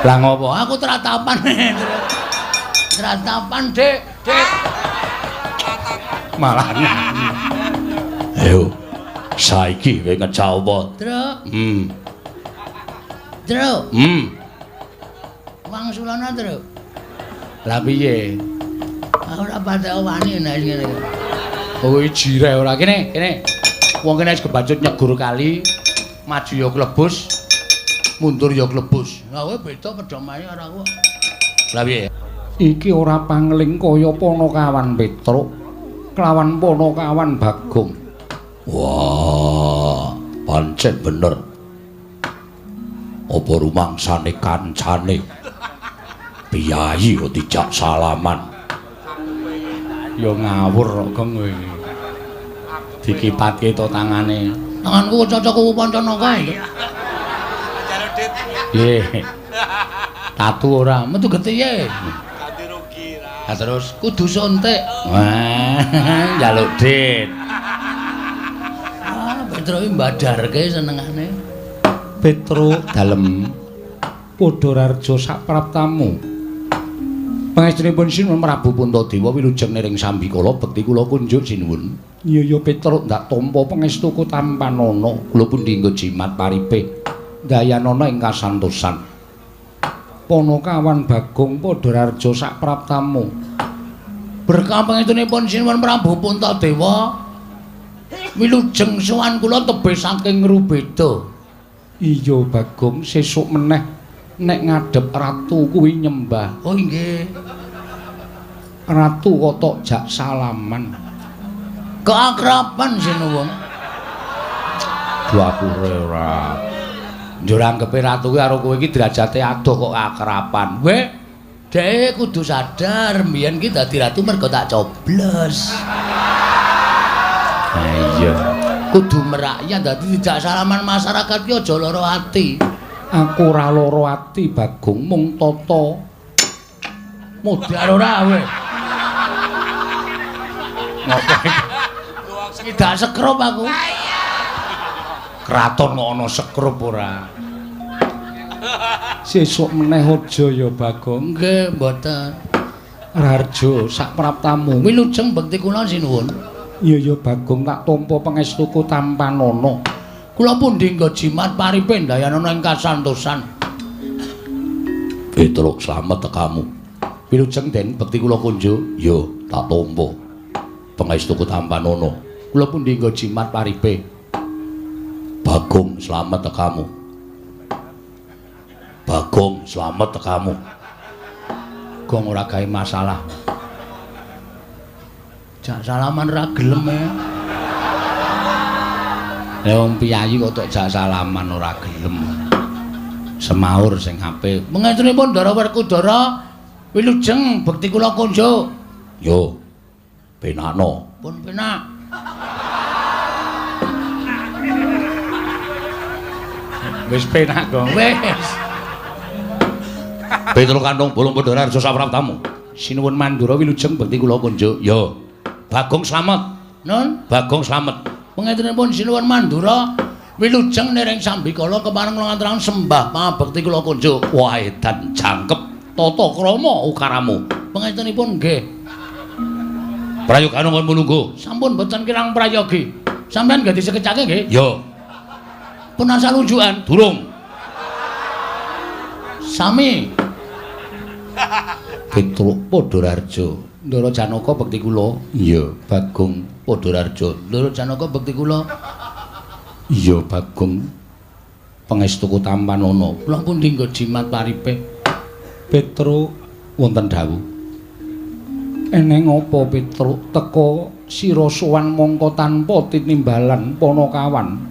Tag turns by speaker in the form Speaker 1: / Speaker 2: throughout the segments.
Speaker 1: Lah ngopo? Aku tratapan. Tratapan, Dik. Dik. Malah. Ayo. Saiki kowe ngecah apa? Truk. Truk. Wangsulana, Truk. Lah piye? Ora patek wani nek ngene. Oh, jire ora kene. Wong kene wis kebacut nyegur kali, maju ya klebus, mundur ya klebus. Lah kowe beda pedomahe karo aku. Lah piye? Iki ora pangling kaya Panakawan Petruk kelawan Panakawan Bagong. Wah, pancen bener. Apa rumangsane kancane? Piyayi kok dijak salaman. Ya ngawur kok kowe. Dikipatke to tangane. Tanganku cocok ku pancana kae. Jaluk dit. Nggih. Tatu ora, metu getihe. Ganti rugi ra. Lah terus kudu suntik. Wah, njaluk dit. Ah, Petruk mbadarke senengane. Petruk dalem Padhararja sapraptamu. Pangestunipun Sinuwun Prabu Puntadewa wilujeng nering sambikala bekti kula kunjuk sinuwun. Iya Petruk ndak tampa pangestuku tampanana kula pundi nggo jimat paripe dayanana ing kasantosan. Panakawan Bagong Padhararja sapraptamu. Berkah pangestunipun Sinuwun Prabu Puntadewa wilujeng sowan kula tebih saking Rubeda. Iya Bagong sesuk meneh nek ngadhep ratu kuwi nyembah. Oh nggih. Ratu kotok jak salaman. Keakraban sinuwun. Aku ora. Njur anggepe ratu kuwi karo kowe iki derajate adoh kok akraban. Weh, dhek kudu sadar mbiyen ki dadi ratu mergo tak coblos. Ha iya. Kudu merakyat dadi dijak salaman masyarakat ki aja lara ati. Aku ora lara ati Bagong mung tata modar ora kowe. Ngopo iki? Dak sekrup aku. Kraton kok ana sekrup ora. Sesuk meneh aja ya Bagong. Nggih, mboten. Rarjo sapraptamu wilujeng bekti kula sinuwun. Iya ya Bagong tak tampa pangestuku tampanana. Kula pundi nggo jimat paripe dayanana ing kasantosan. Petruk slamet tekamu. Wilujeng den bekti kula kunjuk, ya tak tampa pangestuku tampanana. Kula pundi nggo jimat paripe. Bagong slamet tekamu. Bagong slamet tekamu. Gong ora gawe masalah. Jak salaman ra gelem e. Lah wong piyayi kok tok jak salaman ora gelem. Semaur sing apik. Mengaturipun Ndara Werkudara wilujeng bekti kula kunjuk. Yo. Penakno. Pun penak. Wis penak kok. Wis. Petruk Kanthong Bolong Padhararja sapraptamu. Sinuwun Mandura wilujeng bekti kula kunjuk. Yo. Bagong slamet. Nun, Bagong slamet. Pangaturipun Sinuwun Mandura wilujeng nering sambikala kepareng ngaturaken sembah pangabekti kula kunjuk. Wah edan jangkep tata krama ukaramu. Pangaturipun nggih. Prayoga nuwun mulungguh. Sampun boten kirang prayogi. Sampeyan nggih disekecake nggih? Yo. Pun asal unjukan? Durung. Sami. Petruk Padhararja. Ndara Janaka bekti kula. Iya, Bagong Padhararja. Ndara Janaka bekti kula. Iya, Bagong. Pangestuku tampanana. Kula pundi nggo jimat paripe. Petruk wonten dawuh. Eneng apa Petruk teka sira sowan mangka tanpa tinimbalan Panakawan.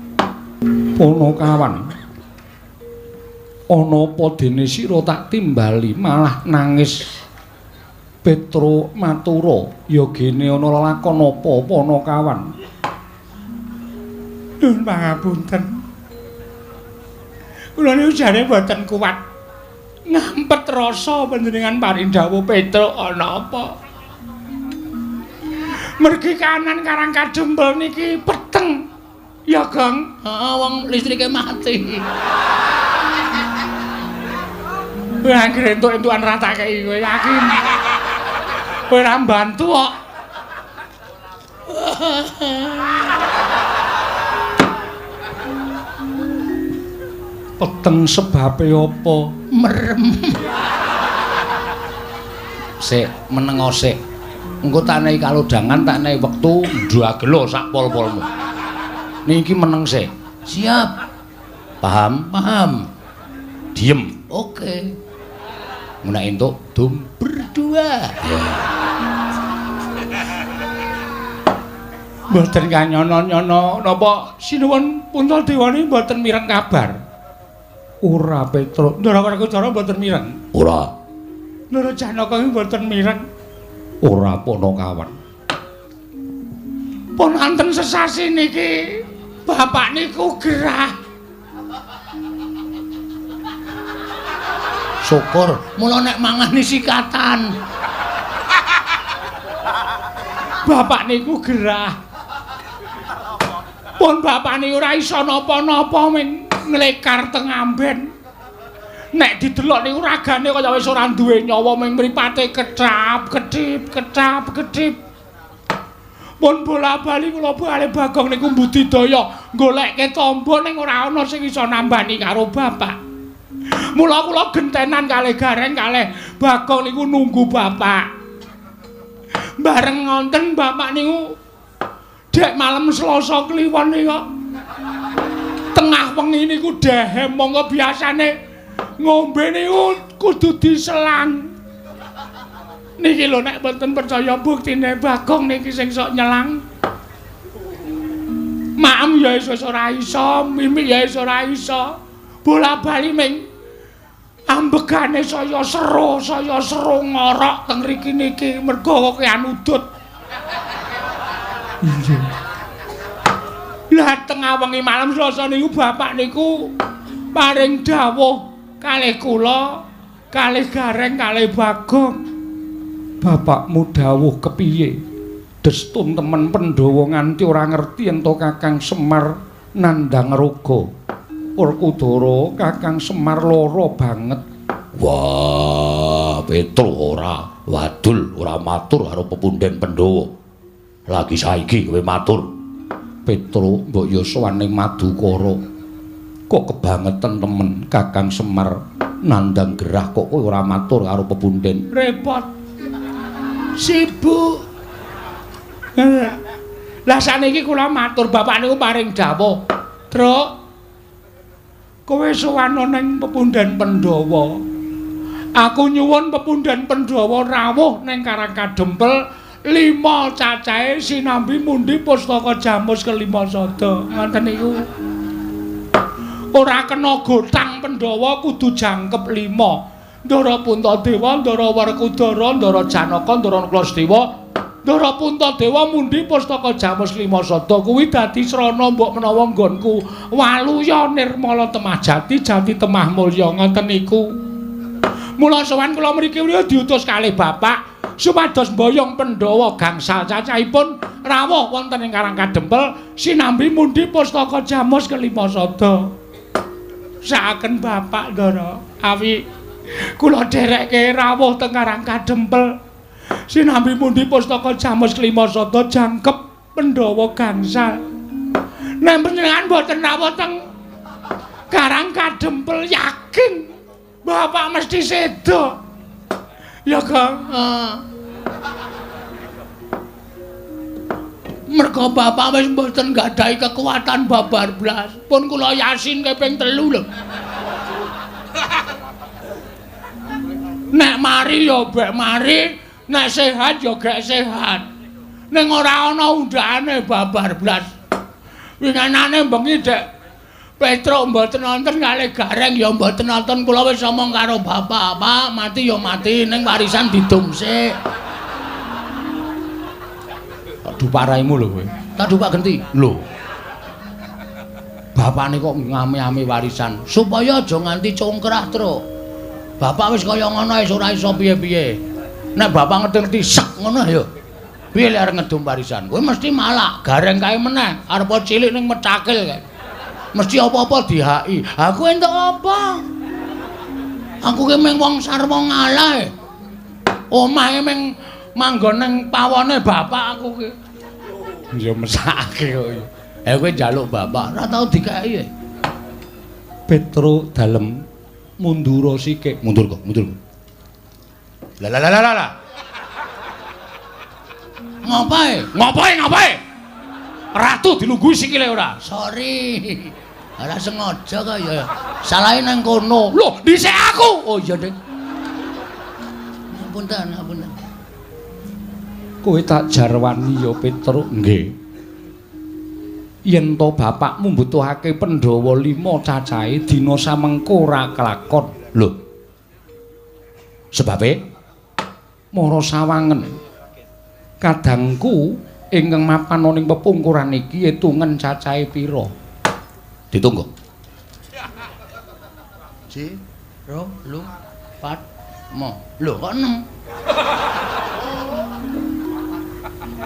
Speaker 1: Panakawan. Ana apa dene sira tak timbali malah nangis. Petruk matura, ya gene ana lakon apa Panakawan? Nuwun pangapunten. Kula niku jane mboten kuat ngampet rasa panjenengan parindhawuh Petruk ana apa? Mergi kanan karang kadempel niki peteng. Ya, Gong. Heeh, wong listrike mati. Kowe anggere entuk-entukan ra tak kei kowe yakin. Kowe ra mbantu kok. Peteng sebabe apa? Merem. Sik, menengo sik. Engko tak nehi kalodangan, tak nehi wektu ndagelo sak pol-polmu. Niki meneng sik. Siap. Paham? Paham. Diem. Oke. Menak entuk dum berdua. Mboten kanyono-nyono napa sinuwun Puntadewane mboten mireng kabar. Ora Petro, Ndara Werkudara mboten mireng. Ora. Ndara Janaka mboten mireng. Ora Panakawan. Pun anten sesasi niki bapak niku gerah. Syukur, mula nek mangani sikatan. Bapak niku gerah. Pun bapak niku ora iso napa-napa ming nglekar teng amben. Nek didelok niku ragane kaya wis ora duwe nyawa ming mripate kedap-kedip. Pun bola-bali kula bali Bagong niku mbudidaya goleke tamba ning ora ana sing iso nambani karo bapak. Mula kula gentenan kalih Gareng kalih Bagong niku nunggu bapak. Bareng ngonten bapak niku dek malam Selasa kliwon niku tengah wengi niku dehem monggo biasane ngombe niku kudu diselang. Niki lho nek mboten percaya buktine Bagong niki sing sok nyelang. Maem ya wis ora iso, mimik ya wis ora iso. Bola-bali ming ambegane saya sero ngorok teng mriki niki mergo kean udut. Iya. Lah tengah wengi malam Selasa niku bapak niku paring dawuh kalih kula, kalih Gareng, kalih Bagong. Bapakmu dawuh kepiye? Destun temen Pandhawa nganti ora ngerti ento Kakang Semar nandhang raga. Werkudara Kakang Semar lara banget. Wah, Petro ora wadul, ora matur karo pepundhen Pandhawa. Lagi saiki kowe matur. Petro mbok ya sowaning Madukara. Kok kebangetan temen Kakang Semar nandhang gerah kok kowe ora matur karo pepundhen. Repot. Sibuk. Lah saniki kula matur bapak niku paring dawuh. Truk. Kowe sowan ning pepundhen Pandhawa. Aku nyuwun pepundhen Pandhawa rawuh ning Karang Kadempel 5 cacahe sinambi mundi pustaka Jamus kelima sada. Ngoten niku. Ora kena gotang Pandhawa kudu jangkep 5. Ndara Puntadewa, Ndara Werkudara, Ndara Janaka, Ndara Klasdewa, Ndara Puntadewa mundi pustaka Jamus kelima sada kuwi dadi srana mbok menawa nggonku Waluya Nirmala Temah Jati, Jati Temah Mulya ngoten niku. Mula sowan kula mriki diutus kalih bapak supados mboyong Pandhawa gangsal cacahipun rawuh wonten ing Karang Kadempel sinambi mundi pustaka Jamus kelima sada. Sakaken bapak Ndara awi kula derekke rawuh teng Karang Kadempel sinambi mundi pustaka Jamus kelima sada jangkep Pandhawa gangsal. Nek panjenengan mboten rawuh teng Karang Kadempel yakin bapak mesti sedo. Ya Kang. Mergo bapak wis mboten gadahi kekuatan babar blas. Pun kula Yasin keping 3 lho. Nek mari ya bek mari, nek sehat ya gek sehat. Ning ora ana undhane babar blas. Winganane bengi Dek Petro mboten nonton kalih Gareng ya mboten nonton kula wis omong karo bapak, Pak, mati ya mati ning warisan didum sik. Aduh paraimu lho kowe. Aduh Pak Genti. Lho. Bapakne kok ngami-ami warisan supaya aja nganti congkrah, Tru. Bapak wis kaya ngono wis ora iso piye-piye. Nek bapak ngerti sek ngono ya. Piye lek arep ngedum warisan? Kowe mesti malak, Gareng kae meneh, arep cilik ning Mecakil kae. Mesti apa-apa dihaki. Aku entuk apa? Aku ki mung wong sarwa ngalah. Omahe mung manggon ning pawone bapak aku ki. Ya mesake kok. Kowe njaluk bapak ora tau dikeki.
Speaker 2: Petro dalem mundur sikik.
Speaker 1: Mundur kok. Lah. Ngapain? Ratu dilungguhi sikile ora? Sorry. Ora sengaja kok ya. Salahe nang kono. Loh, dhisik aku. Oh iya, Ding. Apunten.
Speaker 2: Kowe tak jarwani ya Petro.
Speaker 1: Nggih.
Speaker 2: Yen to bapakmu mbutuhake Pandhawa 5 cacahe dina samengko ora kelakon.
Speaker 1: Lho. Sebabe
Speaker 2: Mara sawangen. Kadangku ingkang mapan ning pepungkuran iki etungen cacahe pira?
Speaker 1: Ditunggu. Ji, ro, lu, pat, mo. Lho kok 6?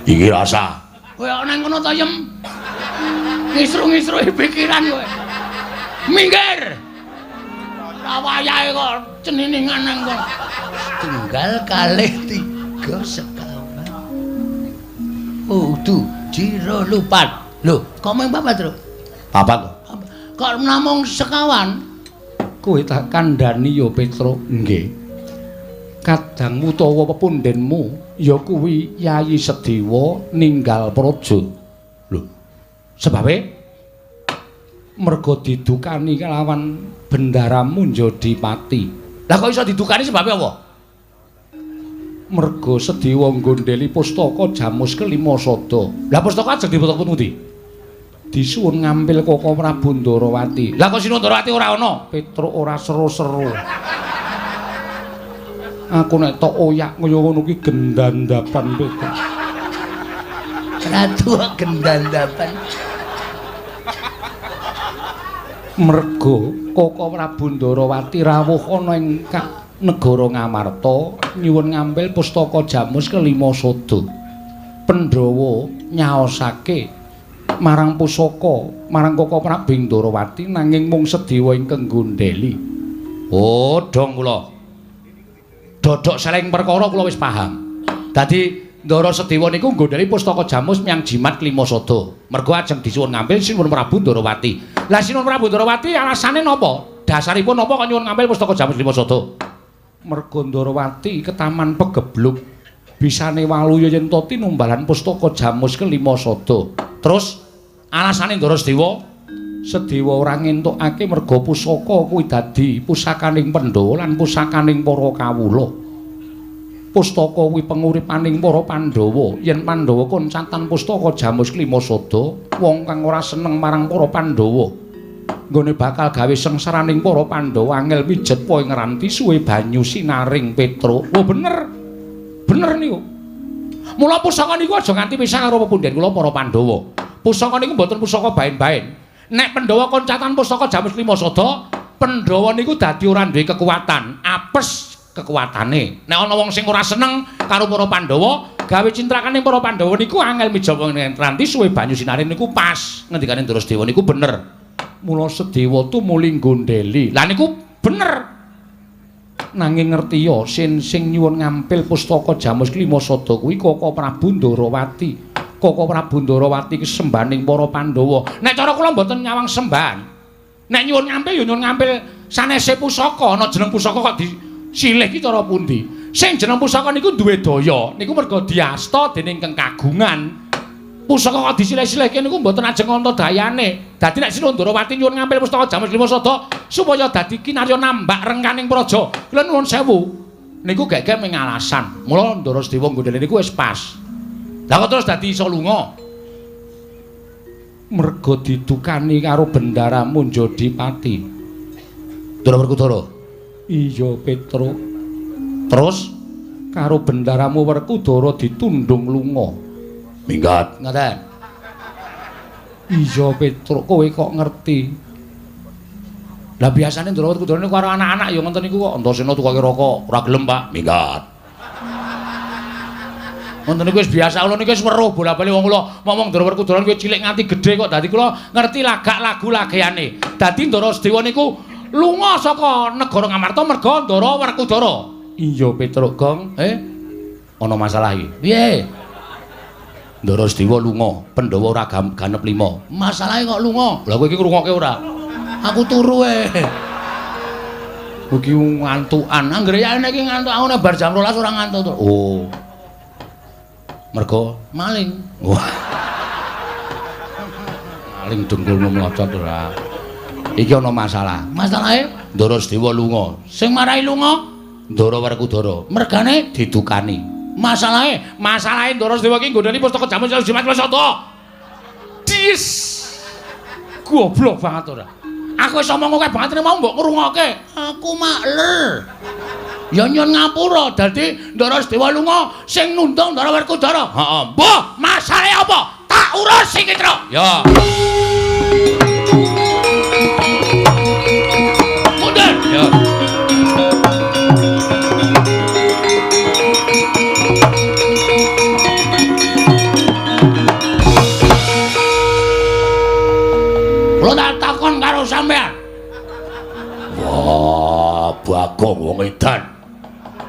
Speaker 1: Iki rasa. Kowe kok nang kono ta yem? Ngisru-ngisruhi pikiran kowe. Minggir. Ora wayahe kok ceniningan nang kono. Tunggal kalih 3 sekawan. Udu, jiro lupat. Lho, kok mung papat, Tru? Papat kok. Kok namung sekawan?
Speaker 2: Kowe tak kandhani ya Petro.
Speaker 1: Nggih.
Speaker 2: Kadangmu utawa pepundhenmu ya kuwi Yayi Sedewa ninggal praja.
Speaker 1: Lho, sebabe
Speaker 2: merga didukani kelawan bendaramu Njodipati.
Speaker 1: Lah kok iso didukani sebabe apa?
Speaker 2: Merga Sedewa nggondheli pustaka Jamus kelima sada.
Speaker 1: Lah pustaka ajeng dipotong pundi?
Speaker 2: Disuwun ngampil Koko Prabu Ndarawati.
Speaker 1: Lah kok Sinu Ndarawati ora ana?
Speaker 2: Petro ora seru-seru. Aku nek tok oyak kaya ngono ki gendandapan Petro.
Speaker 1: Ratu gendandapan.
Speaker 2: Merga Koko Prabu Ndarawati rawuh ana ing negara Ngamarta nyuwun ngampil pustaka Jamus kelima sada. Pandhawa nyaosake marang pusaka marang Koko Prabu Ndarawati nanging mung Sedewa ingkang nggondheli.
Speaker 1: Oh, dong kula. Dodok seleng perkara kula wis paham. Dadi Ndara Sedewa niku nggondheli pustaka Jamus miyang jimat klima sada. Merga ajeng disuwun ngampil Sinuwun Prabu Ndarawati. Lah Sinuwun Prabu Ndarawati alasane napa? Dasaripun napa kok nyuwun ngampil pustaka Jamus klima sada?
Speaker 2: Merga Ndarawati ketaman pegebluk. Bisane waluya yen to tinumbalan pustaka Jamus kelima sada.
Speaker 1: Terus alasane Ndara
Speaker 2: Sedewa ora ngentukake merga pusaka kuwi dadi pusakaning Pandhawa lan pusakaning para kawula. Pustaka kuwi penguripaning para Pandhawa. Yen Pandhawa koncatan pustaka Jamus klima sada, wong kang ora seneng marang para Pandhawa nggone bakal gawe sengsaraning para Pandhawa angel pijet poe ngranti suwe banyu sinaring Petro. Oh bener. Bener niku. Mula pusaka niku aja nganti pisah karo pepundhen kula para Pandhawa. Pusaka niku mboten pusaka bain-bain. Nek Pandhawa koncatan pustaka Jamus klima sada, Pandhawa niku dadi ora duwe kekuatan, apes kekuatane. Nek ana wong sing ora seneng karo para Pandhawa, gawe cintrakaning para Pandhawa niku angel mijawa nganti suwe banyu sinaring niku pas. Ngendikane Ndara Sedewa niku bener. Mula Sedewa tumuli nggondheli. Lah niku bener. Nanging ngertiya sing nyuwun ngampil pustaka Jamus klima sada kuwi Koko Prabu Ndarawati. Koko Prabu Ndarawati ki sembaning para Pandhawa. Nek cara kula mboten nyawang sembahan. Nek nyuwun ngampil ya nyuwun ngampil sanese pusaka, ana jeneng pusaka kok disilih ki cara pundi? Sing jeneng pusaka niku duwe daya, niku merga diasta dening Kang Kagungan. Pusaka kok disilih-silihke niku mboten ajeng ana dayane. Dadi nek Sinuwun Ndarawati nyuwun ngampil pustaka Jamus klima sada supaya dadi kinarya nambak rengkaning praja. Kula nuwun sewu. Niku gek-gek ming alasan. Mula Ndara Sedewa nggondheli niku wis pas. Lah kok terus dadi iso lunga? Merga didukani karo bendaramu Njodipati.
Speaker 1: Ndara Werkudara.
Speaker 2: Iya, Petro.
Speaker 1: Terus
Speaker 2: karo bendaramu Werkudara ditundung lunga.
Speaker 1: Minggat, ngoten.
Speaker 2: Iya, Petro, kowe kok ngerti.
Speaker 1: Lah biasane Ndara Werkudara niku karo anak-anak ya ngoten niku kok. Antasena tukake rokok, ora gelem, Pak. Minggat. Wonten niku wis biasa kula niku wis weruh bola-bali wong kula ngomong Ndara Werkudara kuwi cilik nganti gedhe kok dadi kula ngerti lagak lagu lageane. Dadi Ndara Sedewa niku
Speaker 2: lunga saka negara Ngamarta merga Ndara Werkudara. Iya Petruk Gong. Ana masalah iki.
Speaker 1: Piye?
Speaker 2: Ndara Sedewa lunga, Pandhawa ora ganep 5.
Speaker 1: Masalahe kok lunga?
Speaker 2: Lah kowe iki ngrungokke ora?
Speaker 1: Aku turu
Speaker 2: Kowe iki ngantukan.
Speaker 1: Anggere ya iki ngantuk aku nek bar jam 12 ora ngantuk to.
Speaker 2: Oh. Mergo
Speaker 1: Maling.
Speaker 2: wah. Maling dengkulmu mlocot ora. Iki ana masalah.
Speaker 1: Masalahe
Speaker 2: Ndara Sedewa lunga.
Speaker 1: sing marai lunga
Speaker 2: Ndara Werkudara.
Speaker 1: mergane
Speaker 2: Didukani.
Speaker 1: masalahe
Speaker 2: Ndara Sedewa iki nggonani pustaka jaman Jimat Wasata. Dis. Goblok banget ora. Aku wis omong akeh banget mau mbok ngrungokke.
Speaker 1: aku makler. Ya nyun ngapura dadi Ndara Sedewa lunga sing nundung Ndara Werkudara.
Speaker 2: Heeh.
Speaker 1: Mbah, masalahe apa? Tak urus iki, Tru.
Speaker 2: Ya.
Speaker 1: Mundur.
Speaker 2: Ya.
Speaker 1: Kula tak takon karo sampean.
Speaker 2: Wah, Bagong wong edan.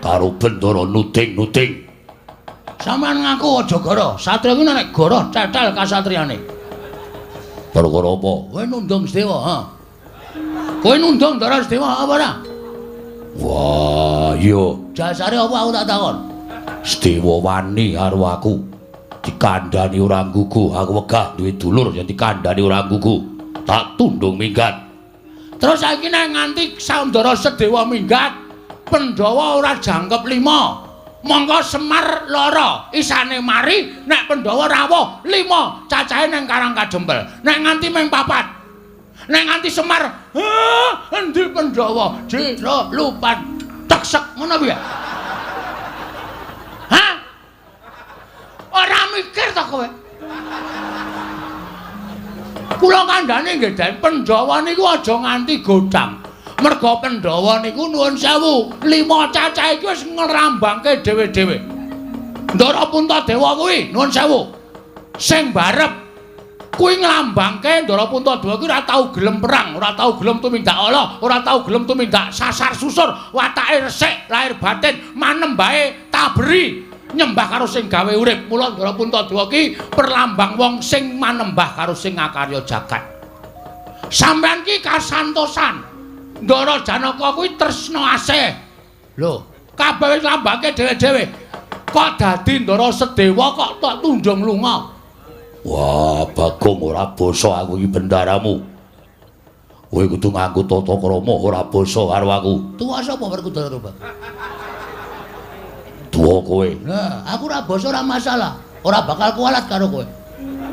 Speaker 2: Karo Bendara nuting-nuting.
Speaker 1: Sampean ngaku aja goro. Satria iki nek goro cetel kasatriane.
Speaker 2: Perkara apa?
Speaker 1: Kowe nundung Sedewa, ha. Kowe nundung Ndara Sedewa apa ora?
Speaker 2: Wah, iya.
Speaker 1: Dasare apa aku tak takon?
Speaker 2: Sedewa wani karo aku. Dikandhani ora nggugu, aku wegah duwe dulur yang dikandhani ora nggugu. Tak tundung minggat.
Speaker 1: Terus saiki nek nganti Ndara Sedewa minggat, Pandhawa ora jangkep 5. Monggo Semar loro, isane mari nek Pandhawa rawuh 5, cacahe ning Karang Kadempel. Nek nganti meng 4. Nek nganti Semar, endi Pandhawa? Jira lupat teksek ngono piye? Hah? Ora mikir to kowe? Kula kandhane nggih, Den, Pandhawa niku aja nganti godang. Merga Pandhawa niku nuwun sewu, 5 cacahe iki wis ngrambangke dhewe-dhewe. Ndara Puntadewa kuwi nuwun sewu. Sing barep kuwi nglambangke Ndara Puntadewa kuwi ora tau gelem perang, ora tau gelem tumindak ala, ora tau gelem tumindak sasar susur, watake resik, lahir batin manembahe taberi. Nyembah karo sing gawe urip. Mula Ndara Puntadewa ki perlambang wong sing manembah karo sing ngakarya jagat. Sampeyan ki kasantosan. Ndara Janaka kuwi tresna asih. Lho, kabeh wis lambangke dhewe-dhewe. Kok dadi Ndara Sedewa kok tok tundung lunga?
Speaker 2: Wah, Bagong ora basa aku iki bendaramu. Kowe kudu nganggo tata krama ora basa karo aku.
Speaker 1: Tuwa sapa Werkudara to, Bang?
Speaker 2: Tuwa kowe.
Speaker 1: Nah, aku ora basa ora masalah. Ora bakal kualat karo kowe.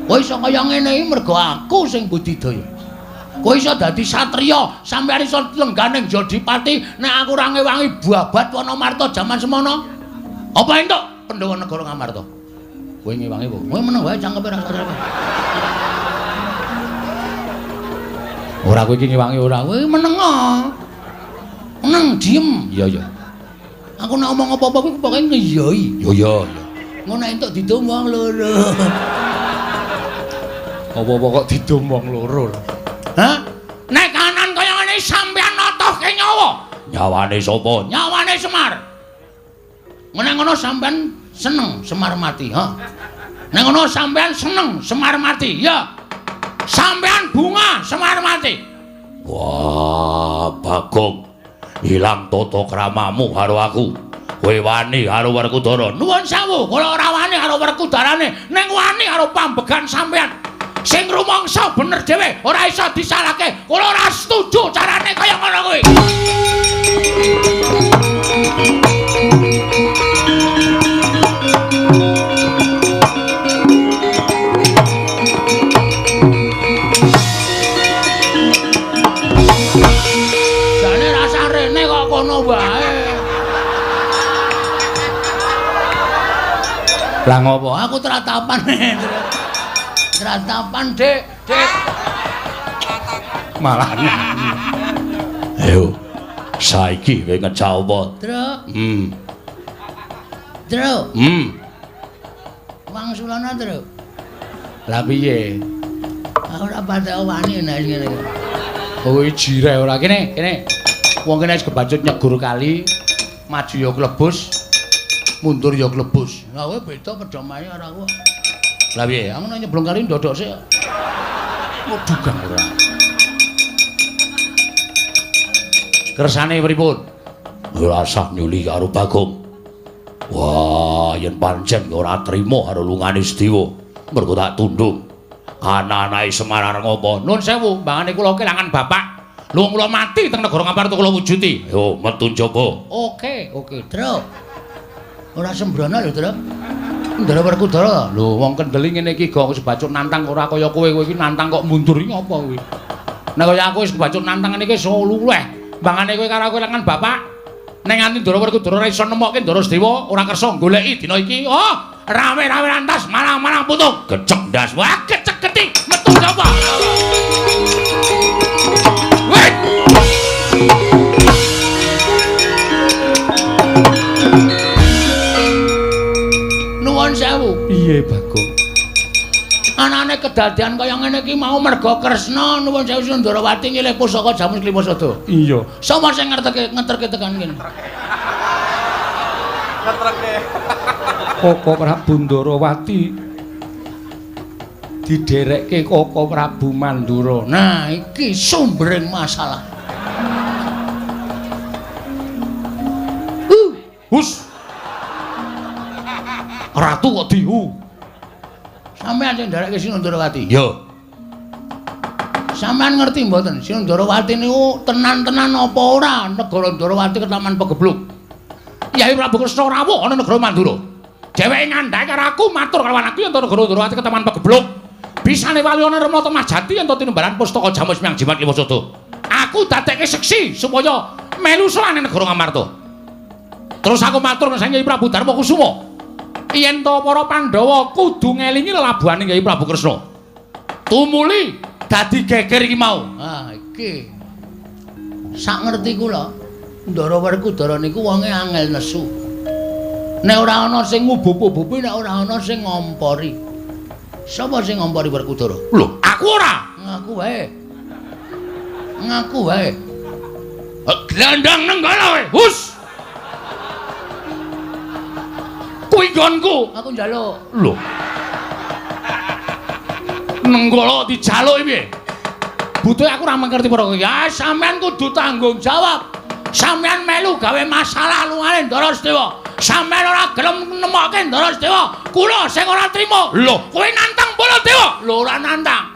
Speaker 1: Kowe iso kaya ngene iki mergo aku sing budidaya. Kowe iso dadi satriya, sampeyan iso lenggah ning Jodipati nek aku ora ngewangi babat Wonomarta jaman semono. Apa entuk Pandhawa negara Ngamarta? Kowe ngewangi apa? Kowe meneng wae cangkepe ra satrene.
Speaker 2: Ora kowe iki ngewangi ora.
Speaker 1: Kowe meneng. Meneng diem.
Speaker 2: Iya, iya.
Speaker 1: Aku nek omong apa-apa kuwi pokoke ngiyoi.
Speaker 2: Yo yo.
Speaker 1: Ngono entuk didum wong loro.
Speaker 2: Apa-apa kok didum wong loro.
Speaker 1: Hah? Nek kanan kaya ngene sampeyan notohke nyawa.
Speaker 2: Nyawane sapa?
Speaker 1: Nyawane Semar. Nek ngono sampeyan seneng Semar mati, ha? Nek ngono sampeyan seneng Semar mati, ya. Sampeyan bunga Semar mati.
Speaker 2: Wah, Bagong. Ilang tata kramamu karo aku. Kowe wani karo Werkudara.
Speaker 1: Nuwun sewu, kula ora wani karo Werkudarane, ning wani karo pambegan sampeyan. Sing rumangsa bener dhewe, ora iso disalahke. Kula ora setuju carane kaya ngono kuwi. Jane rasa rene kok kono wae. Lah ngopo? Aku tratapan. Tratapan, Dik. Dik.
Speaker 2: Malah. Ayo. Saiki kowe ngecah apa?
Speaker 1: Truk.
Speaker 2: Hmm.
Speaker 1: Truk. Wangsulana, Truk. Lah piye? Aku ora patek wani nek ngene iki. Oh, jire ora kene. Wong kene wis kebacut nyegur kali, maju ya klebus, mundur ya klebus. Lah kowe beda pedomae karo aku. Lah piye? Aku nek nyeblong kali ndodok sik. Kok dugang ora. Kersane pripun? Ora usah nyuli karo Bagong. Wah, yen pancen ora trima karo lungane Sedewa, mergo tak tundung. Anak-anake Semar ngopo? Nuwun sewu, mbangane kula kelangan bapak. Lho kula mati teng negara Ngamarta kula wujuti. Yo metu njaba. Oke, Tru. Ora sembrono lho, Tru. Ndara Werkudara. Lho wong kendeli ngene iki go wis bacut nantang ora kaya kowe iki nantang kok mundur iki ngopo kuwi. Nek kaya aku wis bacut nantang ngene iki iso luleh. Mbangane kowe karo aku kelangan bapak. Nek nganti Ndara Werkudara ora iso nemokke Ndara Sedewa, ora kersa goleki dina iki. Oh, rame-rame lantas malang-malang putung. Gecek ndas. Wah, gecek geti metu njaba. Nuwun sewu. Piye, Bagong? Anane kedadian kaya ngene iki mau merga Kresna nuwun sewu Sundarawati ngilih pusaka jamus Klimasada. Iya. Sapa sing ngeterke tekan kene? Ngeterke. Koko Prabu Ndarawati diderekke Koko Prabu Mandura. Nah, iki sumbering masalah. Hus. Ratu kok dihu. Sampeyan sing nderekke Sinundarawati. Yo. Sampeyan ngerti mboten Sinundarawati niku tenan-tenan apa ora negara Ndarawati ketaman pegebluk. Yai Prabu Kresna rawuh ana negara Mandura. Dheweke ngandhake karo aku matur karo anakku yen negara Ndarawati ketaman pegebluk. Bisane walyana Remata Majati yen tinimbalan pustaka jamus Hyang Jimat Klimasada. Aku dadekke seksi supaya melu sowane negara Ngamarta. Terus aku matur nang Hyai Prabu Darma Kusuma. Yen to para Pandhawa kudu ngelingi lelabuhane Hyai Prabu Kresna. Tumuli dadi geger iki mau. Ah, iki. Sak ngerti kula, Ndara Werkudara niku wonge angel nesu. Nek ora ana sing ngubup-ubupi, nek ora ana sing ngompori. Sapa sing ngompori Werkudara? Lho, aku ora. Ngaku wae. Glandang nenggala wae. Hus. Kuwi nggonku. Aku njaluk. Lho. Nenggala dijaluk piye? Butuhe aku ora mengerti para kowe. Ya sampean kudu tanggung jawab. Sampean melu gawe masalah lungane Ndara Sedewa. Sampean ora gelem nemokke Ndara Sedewa. Kula sing ora trima. Lho, kowe nantang Baladewa. Lho ora nantang.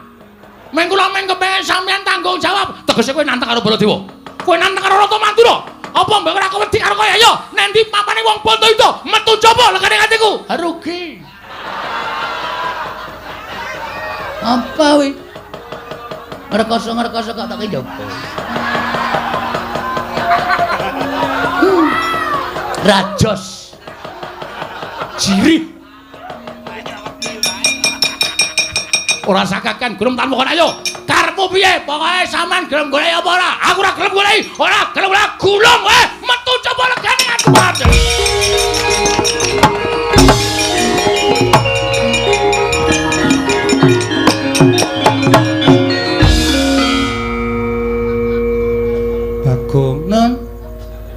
Speaker 1: Meng kula meng kepengin sampean tanggung jawab. Tegese kowe nantang karo Baladewa. Kowe nantang karo Rata Mandura. Apa mbok ora wedi karo kowe? Ayo, nek ndi papane wong bondo itu metu jaba lekane atiku. Rugi. Apa wi? Ngerkoso kok tak njaba. Rajos. Jirih. Ora sakakan gelem tanpa ayo. Karepmu piye? Pokoke sampean gelem golek apa ora? Aku ora gelem golek. Ora gelem ora gulung wae. Metu coba legane atuat. Bagong, Nun.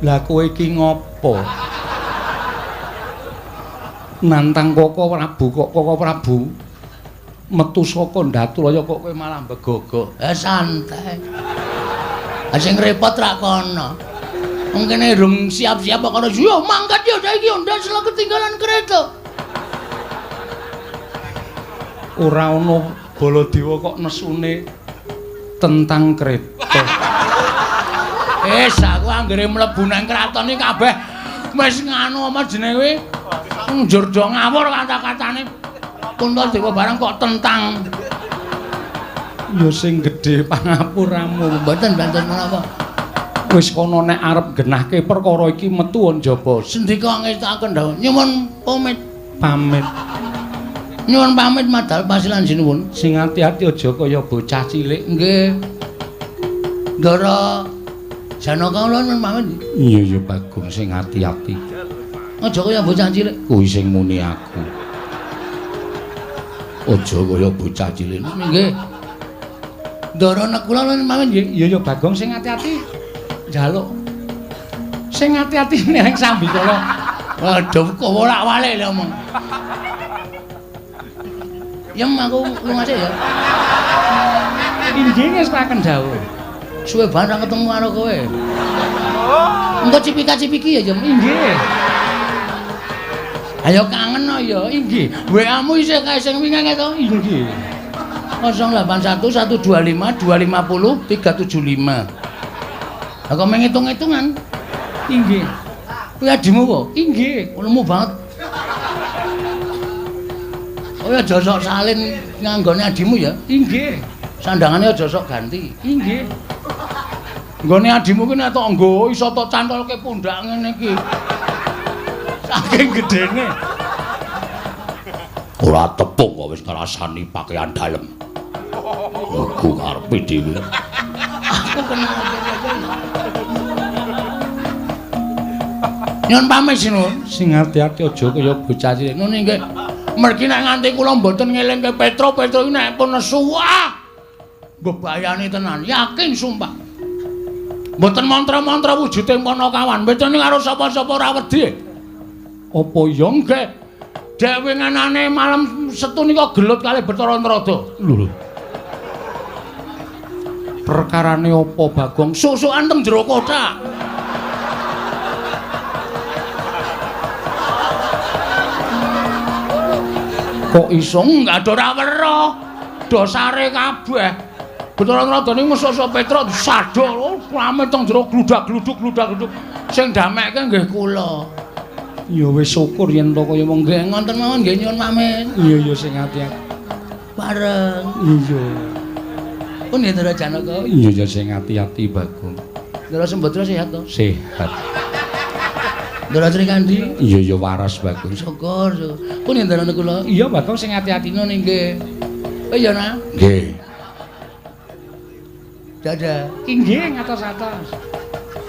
Speaker 1: Lah kowe iki ngopo? Nantang Koko Prabu. Metu saka Ndaturaya kok kowe malah begogo. Santai. Sing repot ra kono. Wong kene durung siap-siap kok karo yo mangkat yo saiki yo ndas ketinggalan kereta. Ora ono Baladewa kok nesune tentang kereta. Aku anggere mlebu nang kraton iki kabeh wis nganu apa jenenge njur do ngawur kata-katane. Kuntadewa barang kok tentang. Ya sing gedhe pangapuramu. Mboten menapa. Wis kono nek arep genahke perkara iki metu njaba. Sendika ngestaken dawuh. Nyuwun pamit. Nyuwun pamit madhal pasilan sinuwun. Sing ati-ati aja kaya bocah cilik. Nggih. Ndara Janaka kula nyuwun pamit. Iya Bagong sing ati-ati. Aja kaya bocah cilik. Kuwi sing muni aku. Aja kaya bocah cilik. Nggih. Ndara nekula lan mawon nggih.
Speaker 2: Iya ya Bagong sing ati-ati njaluk. Sing ati-ati ning Sambikala.
Speaker 1: Waduh kok wolak-walik lho omong. Yem aku lunga sih ya.
Speaker 2: Inggih ngestaken dawuh.
Speaker 1: Suwe banget ketemu karo kowe. Engko cipika-cipiki ya Jem.
Speaker 2: Inggih.
Speaker 1: Ayo kangen no ya, inggih. WA-mu isih kae sing wingi to?
Speaker 2: Inggih.
Speaker 1: 081 125 250 375. Lah kok menghitung-hitungan?
Speaker 2: Inggih.
Speaker 1: Kuwi adimu kok?
Speaker 2: Inggih.
Speaker 1: Lemu banget. Oh ya josok salin nganggone adimu ya?
Speaker 2: Inggih.
Speaker 1: Sandangane aja sok ganti.
Speaker 2: Inggih. Nggone adimu ki nek tok nggo iso tok cantolke pundak ngene iki. Saking gedene.
Speaker 3: Ora tepung kok wis ngrasani pakaian dalem. Aku karepe dhewe.
Speaker 1: Aku kenal Nyun pamit sinun.
Speaker 2: Sing ati-ati aja kaya bocah cilik.
Speaker 1: Nun nggih. Mergi nek nganti kula mboten ngelingke Petro iki nek pun nesu bebayani tenan, yakin sumpah. Mboten mantra-mantra wujuding Panakawan, betone karo sapa-sapa ora wedi.
Speaker 2: Apa ya nggih?
Speaker 1: Dek winganane malam Setu nika gelut kalih Bathara Narada.
Speaker 2: Lho. Perkarane apa Bagong?
Speaker 1: Susukan teng jero kotak.
Speaker 2: Kok iso
Speaker 1: Enggak ora weruh. Dosare kabeh. Bathara Narada niku musuh Petra disadol, rame teng jero gludak-gluduk. Sing damekke nggih kula.
Speaker 2: ya wis syukur yen to kaya monggo.
Speaker 1: Nggih ngoten mawon nggih nyuwun pamit.
Speaker 2: Iya ya sing ati-ati.
Speaker 1: Bareng.
Speaker 2: Iya.
Speaker 1: Pun ya Ndara Janaka.
Speaker 2: Iya ya sing ati-ati Bagong.
Speaker 1: Ndara Sembadra sehat to?
Speaker 2: Sehat.
Speaker 1: Ndara Srikandi.
Speaker 2: Iya ya waras Bagong.
Speaker 1: Syukur. Pun ya Ndara kula.
Speaker 2: Iya Bagong sing ati-ati
Speaker 1: Nun nggih. Oh iya nah.
Speaker 3: Nggih.
Speaker 1: Dadah.
Speaker 2: Inggih ngatos-atos.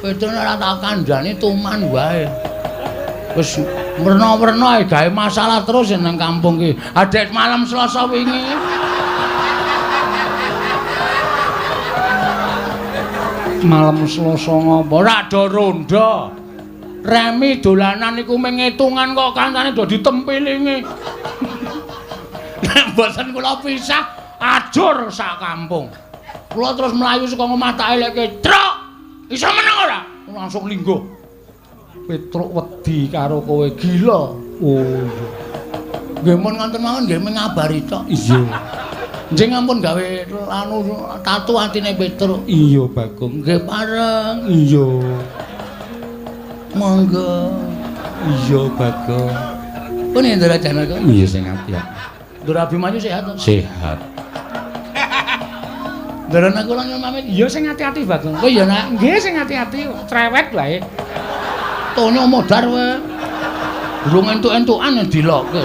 Speaker 1: Petrone ora tak kandhani tuman wae. Wis werna-werna ae gawe masalah terus nang kampung ki. Adek malam Selasa wingi.
Speaker 2: Malam Selasa ngopo?
Speaker 1: Ora do ronda. Remi dolanan iku mengitungan kok kancane do ditempilingi. Nek mboten kula pisah ajur sak kampung. Kula terus mlayu saka omah tak eleke, "Truk, iso meneng ora?" Langsung lingguh.
Speaker 2: Petruk wedi karo kowe
Speaker 1: Gila.
Speaker 2: Oh iya.
Speaker 1: Nggih mun ngoten mawon nggih ngabari tok.
Speaker 2: Iya.
Speaker 1: Njing ampun gawe anu tatu atine Petruk.
Speaker 2: Iya Bagong.
Speaker 1: Nggih pareng.
Speaker 2: Iya.
Speaker 1: Monggo.
Speaker 2: Iya Bagong.
Speaker 1: Pun Ndara Janaka.
Speaker 2: Iya sing ati-ati.
Speaker 1: Ndara Abimanyu sehat to?
Speaker 2: Sehat.
Speaker 1: Ndara kula nyuwun pamit.
Speaker 2: Iya sing ati-ati Bagong.
Speaker 1: Oh iya nak.
Speaker 2: Nggih sing ati-ati cerewet wae.
Speaker 1: Tonyo modar wae. Durung entuk-entukan dilokke.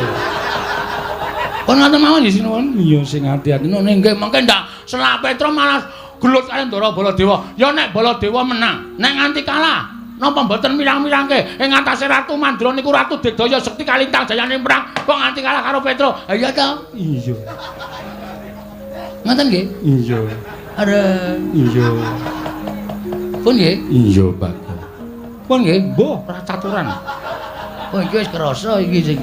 Speaker 1: Pun ngoten mawon nggih sinuwun.
Speaker 2: Iya sing ati-ati.
Speaker 1: Nune nggih mengke ndak selak Petra malah gelut kali Ndara Baladewa. Ya nek Baladewa menang, nek nganti kalah napa mboten mirang-mirangke ing atase Ratu Mandra niku Ratu Digdaya Sekti kalintang jayane perang kok nganti kalah karo Petra. Ha iya to?
Speaker 2: Iya.
Speaker 1: Ngoten nggih?
Speaker 2: Iya.
Speaker 1: Are.
Speaker 2: Iya.
Speaker 1: Pun nggih?
Speaker 2: Iya Bagong.
Speaker 1: Pun nggih?
Speaker 2: Mbah racaturan.
Speaker 1: Oh iki wis krasa iki sing.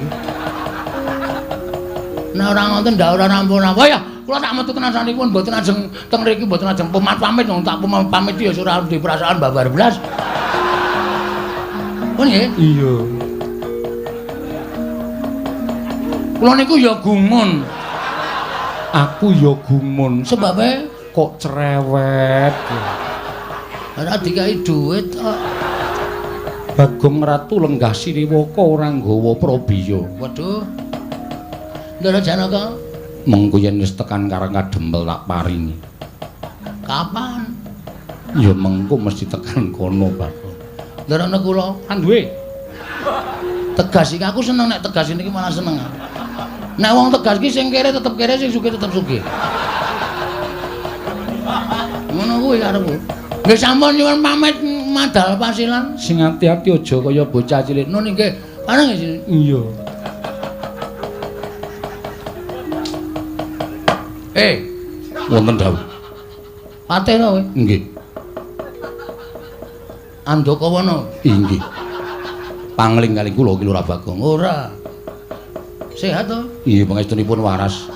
Speaker 1: Nek ora ngoten ndak ora rampun-rampun. Oh ya, kula tak metu tenan sanipun mboten ajeng teng mriki mboten ajeng pamit wong tak pamit ya ora di perasaan babar blas. Pun nggih?
Speaker 2: Iya.
Speaker 1: Kula niku ya gumun.
Speaker 2: Aku ya gumun
Speaker 1: Sebabe
Speaker 2: kok cerewet.
Speaker 1: ora dikai dhuwit kok.
Speaker 2: Bagong Ratu Lenggah Sriwaka ora nggawa prabiya.
Speaker 1: Waduh. Ndara Janaka,
Speaker 2: Mengko yen wis tekan Karang Kadempel tak paringi.
Speaker 1: kapan?
Speaker 2: Ya mengko mesti tekan kono, Bagong.
Speaker 1: Ndara kula
Speaker 2: Kan duwe.
Speaker 1: tegas iki aku seneng nek tegas niki malah seneng. Nek wong tegas ki sing kere tetep kere, sing sugih tetep sugih. Ngono kuwi karepku. Nggih sampun nyuwun pamit madal pasilan.
Speaker 2: Sing ati-ati aja kaya bocah cilik.
Speaker 1: Nun nggih, pareng nggih.
Speaker 2: Iya.
Speaker 3: Wonten dawuh.
Speaker 1: Patih to kowe?
Speaker 2: Nggih.
Speaker 1: Andakawana.
Speaker 2: Inggih. Pangling kali kula ki Lurah Bagong.
Speaker 1: Ora. Sehat to?
Speaker 2: Iya, pangestunipun waras.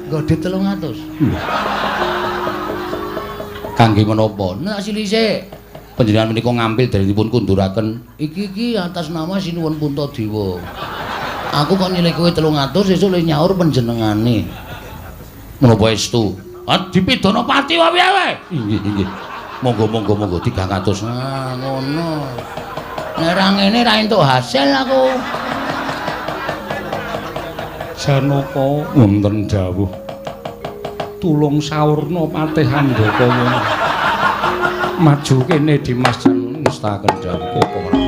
Speaker 1: Godhe 300.
Speaker 2: Kangge menapa?
Speaker 1: Nek silise
Speaker 2: Panjenengan menika ngambil dari dipun kunduraken.
Speaker 1: iki atas nama Sinuwun Puntadewa. Aku kok nyilih kowe 300 sesuk le nyaur panjenengane.
Speaker 2: Menapa estu?
Speaker 1: Dipidana pati wae wae.
Speaker 2: Inggih. Monggo 300.
Speaker 1: Ah, ngono. Nek ra ngene ra entuk hasil aku.
Speaker 2: Janaka wonten dawuh. Tulung sawurna Patih Handaka. Maju kene Dimas jan ngestaken dawuh.